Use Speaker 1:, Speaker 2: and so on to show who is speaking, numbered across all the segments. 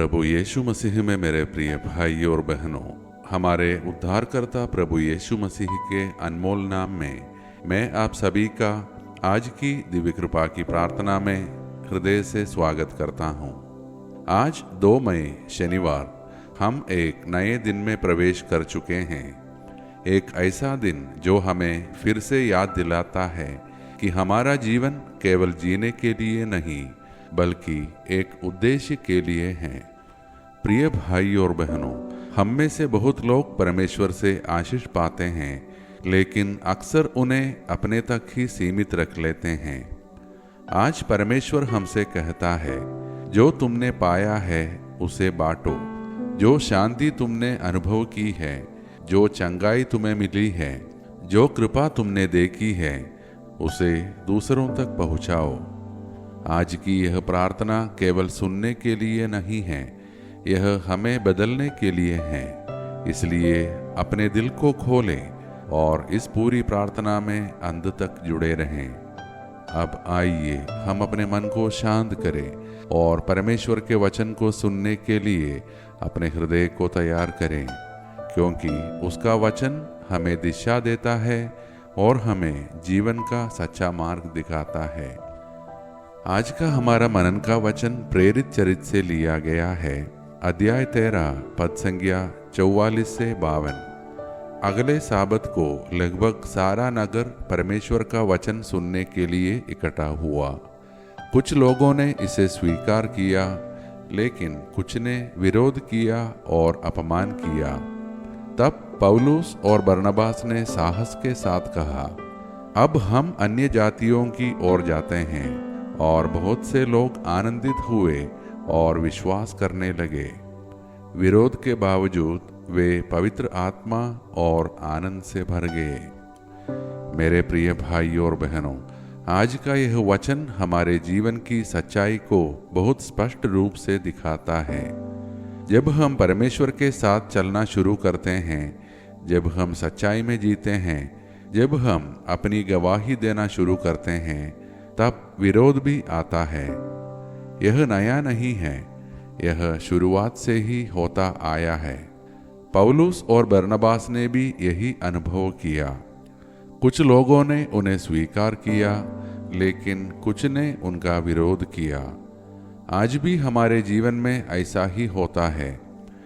Speaker 1: प्रभु यीशु मसीह में मेरे प्रिय भाई और बहनों, हमारे उद्धारकर्ता प्रभु यीशु मसीह के अनमोल नाम में मैं आप सभी का आज की दिव्य कृपा की प्रार्थना में हृदय से स्वागत करता हूं। आज 2 मई शनिवार हम एक नए दिन में प्रवेश कर चुके हैं। एक ऐसा दिन जो हमें फिर से याद दिलाता है कि हमारा जीवन केवल जीने के लिए नहीं बल्कि एक उद्देश्य के लिए है। प्रिय भाई और बहनों, हम में से बहुत लोग परमेश्वर से आशीष पाते हैं, लेकिन अक्सर उन्हें अपने तक ही सीमित रख लेते हैं। आज परमेश्वर हमसे कहता है, जो तुमने पाया है उसे बांटो। जो शांति तुमने अनुभव की है, जो चंगाई तुम्हें मिली है, जो कृपा तुमने देखी है, उसे दूसरों तक पहुंचाओ। आज की यह प्रार्थना केवल सुनने के लिए नहीं है, यह हमें बदलने के लिए है। इसलिए अपने दिल को खोलें और इस पूरी प्रार्थना में अंत तक जुड़े रहें। अब आइए हम अपने मन को शांत करें और परमेश्वर के वचन को सुनने के लिए अपने हृदय को तैयार करें, क्योंकि उसका वचन हमें दिशा देता है और हमें जीवन का सच्चा मार्ग दिखाता है। आज का हमारा मनन का वचन प्रेरित चरित्र से लिया गया है, अध्याय 13 पद संख्या 44 से 52। अगले साबत को लगभग सारा नगर परमेश्वर का वचन सुनने के लिए इकट्ठा हुआ। कुछ लोगों ने इसे स्वीकार किया, लेकिन कुछ ने विरोध किया और अपमान किया। तब पौलुस और बरनबास ने साहस के साथ कहा, अब हम अन्य जातियों की ओर जाते हैं। और बहुत से लोग आनंदित हुए और विश्वास करने लगे। विरोध के बावजूद वे पवित्र आत्मा और आनंद से भर गए। मेरे प्रिय भाई और बहनों, आज का यह वचन हमारे जीवन की सच्चाई को बहुत स्पष्ट रूप से दिखाता है। जब हम परमेश्वर के साथ चलना शुरू करते हैं, जब हम सच्चाई में जीते हैं, जब हम अपनी गवाही देना शुरू करते हैं, तब विरोध भी आता है। यह नया नहीं है, यह शुरुआत से ही होता आया है। पौलुस और बरनबास ने भी यही अनुभव किया। कुछ लोगों ने उन्हें स्वीकार किया, लेकिन कुछ ने उनका विरोध किया। आज भी हमारे जीवन में ऐसा ही होता है।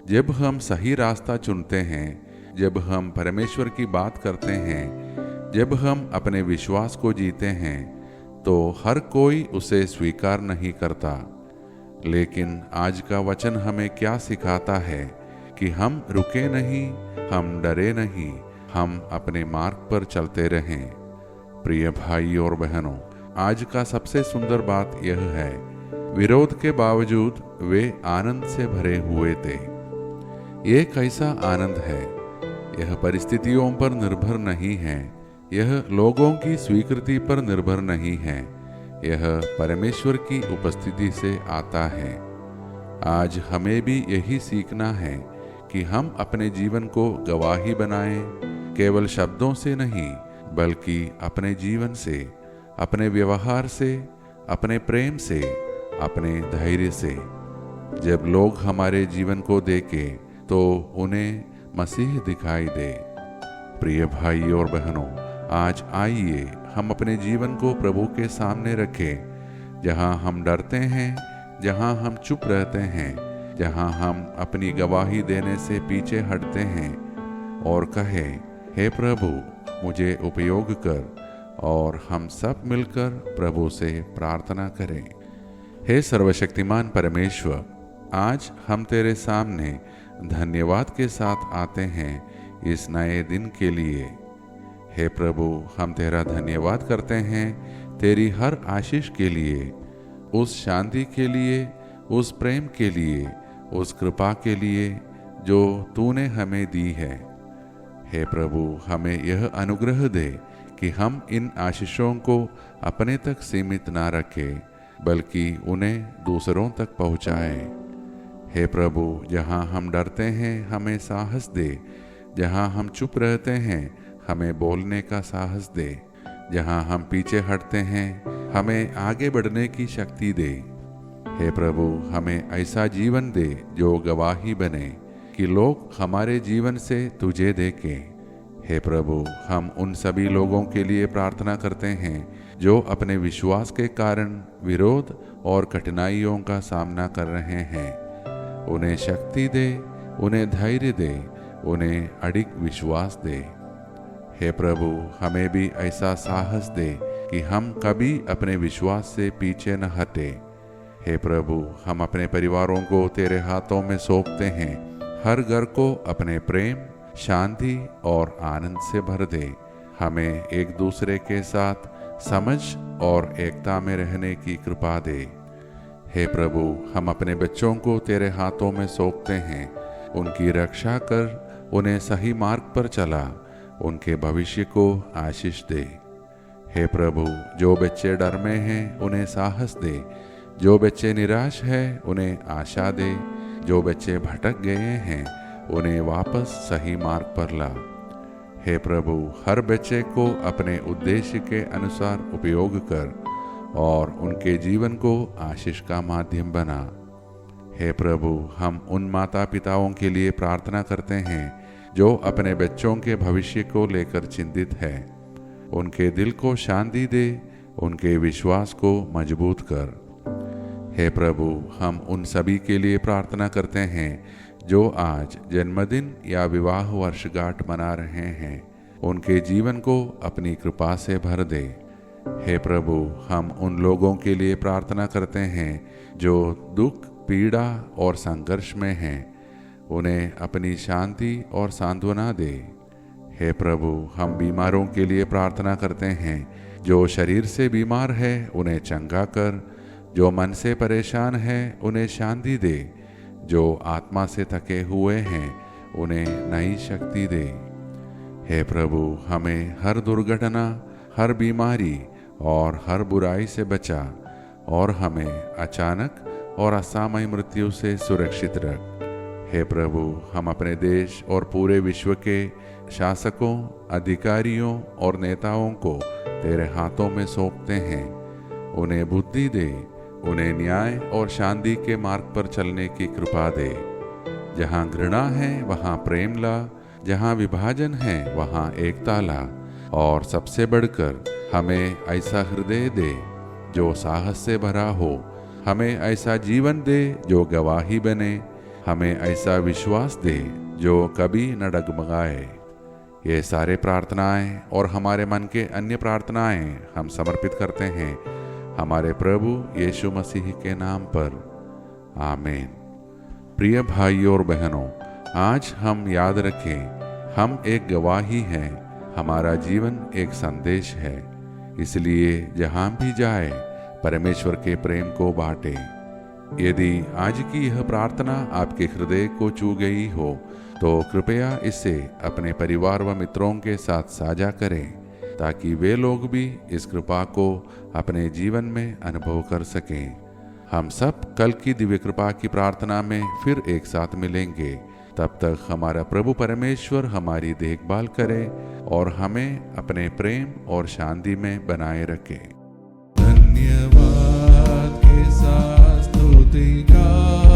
Speaker 1: जब हम सही रास्ता चुनते हैं, जब हम परमेश्वर की बात करते हैं, जब हम अपने विश्वास को जीते हैं, तो हर कोई उसे स्वीकार नहीं करता। लेकिन आज का वचन हमें क्या सिखाता है कि हम रुके नहीं, हम डरे नहीं, हम अपने मार्ग पर चलते रहें। प्रिय भाई और बहनों, आज का सबसे सुंदर बात यह है, विरोध के बावजूद वे आनंद से भरे हुए थे। ये कैसा आनंद है? यह परिस्थितियों पर निर्भर नहीं है, यह लोगों की स्वीकृति पर निर्भर नहीं है, यह परमेश्वर की उपस्थिति से आता है। आज हमें भी यही सीखना है कि हम अपने जीवन को गवाही बनाएं, केवल शब्दों से नहीं बल्कि अपने जीवन से, अपने व्यवहार से, अपने प्रेम से, अपने धैर्य से। जब लोग हमारे जीवन को देखें तो उन्हें मसीह दिखाई दे। प्रिय भाई और बहनों, आज आइए हम अपने जीवन को प्रभु के सामने रखें। जहां हम डरते हैं, जहां हम चुप रहते हैं, जहां हम अपनी गवाही देने से पीछे हटते हैं, और कहें, हे प्रभु मुझे उपयोग कर। और हम सब मिलकर प्रभु से प्रार्थना करें। हे सर्वशक्तिमान परमेश्वर, आज हम तेरे सामने धन्यवाद के साथ आते हैं इस नए दिन के लिए। हे प्रभु, हम तेरा धन्यवाद करते हैं तेरी हर आशीष के लिए, उस शांति के लिए, उस प्रेम के लिए, उस कृपा के लिए जो तूने हमें दी है। हे प्रभु, हमें यह अनुग्रह दे कि हम इन आशीषों को अपने तक सीमित ना रखें, बल्कि उन्हें दूसरों तक पहुँचाएं। हे प्रभु, जहाँ हम डरते हैं हमें साहस दे, जहाँ हम चुप रहते हैं हमें बोलने का साहस दे, जहाँ हम पीछे हटते हैं हमें आगे बढ़ने की शक्ति दे। हे प्रभु, हमें ऐसा जीवन दे जो गवाही बने कि लोग हमारे जीवन से तुझे देखें। हे प्रभु, हम उन सभी लोगों के लिए प्रार्थना करते हैं जो अपने विश्वास के कारण विरोध और कठिनाइयों का सामना कर रहे हैं। उन्हें शक्ति दे, उन्हें धैर्य दे, उन्हें अडिग विश्वास दे। हे प्रभु, हमें भी ऐसा साहस दे कि हम कभी अपने विश्वास से पीछे न हटे। हे प्रभु, हम अपने परिवारों को तेरे हाथों में सौंपते हैं। हर घर को अपने प्रेम, शांति और आनंद से भर दे। हमें एक दूसरे के साथ समझ और एकता में रहने की कृपा दे। हे प्रभु, हम अपने बच्चों को तेरे हाथों में सौंपते हैं। उनकी रक्षा कर, उन्हें सही मार्ग पर चला, उनके भविष्य को आशीष दे। हे प्रभु, जो बच्चे डर में हैं उन्हें साहस दे, जो बच्चे निराश हैं उन्हें आशा दे, जो बच्चे भटक गए हैं उन्हें वापस सही मार्ग पर ला। हे प्रभु, हर बच्चे को अपने उद्देश्य के अनुसार उपयोग कर और उनके जीवन को आशीष का माध्यम बना। हे प्रभु, हम उन माता पिताओं के लिए प्रार्थना करते हैं जो अपने बच्चों के भविष्य को लेकर चिंतित है। उनके दिल को शांति दे, उनके विश्वास को मजबूत कर। हे प्रभु, हम उन सभी के लिए प्रार्थना करते हैं जो आज जन्मदिन या विवाह वर्षगांठ मना रहे हैं। उनके जीवन को अपनी कृपा से भर दे। हे प्रभु, हम उन लोगों के लिए प्रार्थना करते हैं जो दुख, पीड़ा और संघर्ष में हैं। उन्हें अपनी शांति और सांत्वना दे। हे प्रभु, हम बीमारों के लिए प्रार्थना करते हैं। जो शरीर से बीमार है उन्हें चंगा कर, जो मन से परेशान है उन्हें शांति दे, जो आत्मा से थके हुए हैं उन्हें नई शक्ति दे। हे प्रभु, हमें हर दुर्घटना, हर बीमारी और हर बुराई से बचा और हमें अचानक और असामयिक मृत्यु से सुरक्षित रख। हे प्रभु, हम अपने देश और पूरे विश्व के शासकों, अधिकारियों और नेताओं को तेरे हाथों में सौंपते हैं। उन्हें बुद्धि दे, उन्हें न्याय और शांति के मार्ग पर चलने की कृपा दे। जहाँ घृणा है वहाँ प्रेम ला, जहाँ विभाजन है वहाँ एकता ला, और सबसे बढ़कर हमें ऐसा हृदय दे जो साहस से भरा हो। हमें ऐसा जीवन दे जो गवाही बने। हमें ऐसा विश्वास दे जो कभी न डगमगाए। ये सारे प्रार्थनाएं और हमारे मन के अन्य प्रार्थनाएं हम समर्पित करते हैं हमारे प्रभु यीशु मसीह के नाम पर। आमीन। प्रिय भाइयों और बहनों, आज हम याद रखें, हम एक गवाही हैं, हमारा जीवन एक संदेश है। इसलिए जहाँ भी जाए परमेश्वर के प्रेम को बांटे। यदि आज की यह प्रार्थना आपके हृदय को छू गई हो तो कृपया इसे अपने परिवार व मित्रों के साथ साझा करें, ताकि वे लोग भी इस कृपा को अपने जीवन में अनुभव कर सकें। हम सब कल की दिव्य कृपा की प्रार्थना में फिर एक साथ मिलेंगे। तब तक हमारा प्रभु परमेश्वर हमारी देखभाल करे और हमें अपने प्रेम और शांति में बनाए रखे। धन्यवाद के साथ स्तुति का